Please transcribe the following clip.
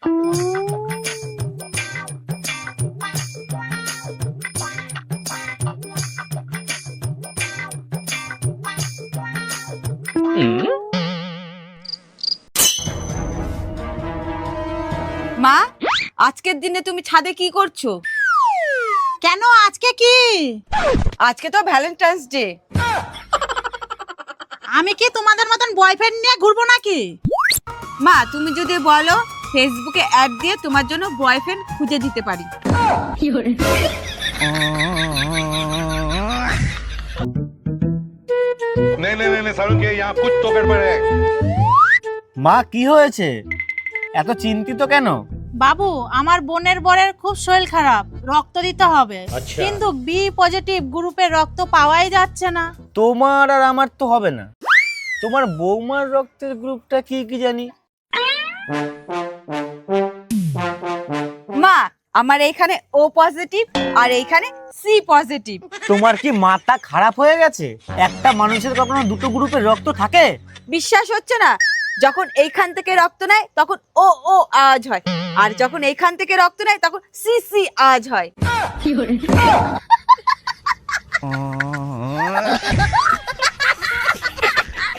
মা, আজকের দিনে তুমি ছাদে কি করছো? কেন, আজকে কি? আজকে তো ভ্যালেন্টাইন্স ডে। আমি কি তোমাদের মতন বয়ফ্রেন্ড নিয়ে ঘুরবো নাকি? মা, তুমি যদি বলো ফেসবুকে অ্যাড দিয়ে তোমার জন্য বয়ফ্রেন্ড খুঁজে দিতে পারি। नहीं नहीं नहीं सारुण के यहाँ कुछ तो गड़बड़ है। মা, কি হয়েছে? এত চিন্তিত কেন? বাবু, আমার বোনের বরের খুব শরীর খারাপ, রক্ত দিতে হবে। কিন্তু বি পজিটিভ গ্রুপের রক্ত পাওয়াই যাচ্ছে না। তোমার আর আমার তো হবে না। তোমার বৌমার রক্তের গ্রুপটা কি কি জানি। মা, আমার এইখানে ও পজিটিভ আর এইখানে সি পজিটিভ। তোমার কি মাথা খারাপ হয়ে গেছে? একটা মানুষের কখনো দুটো গ্রুপের রক্ত থাকে? বিশ্বাস হচ্ছে না? যখন এইখান থেকে রক্ত নেয় তখন ও ও আওয়াজ হয়, আর যখন এইখান থেকে রক্ত নেয় তখন সি সি আওয়াজ হয়।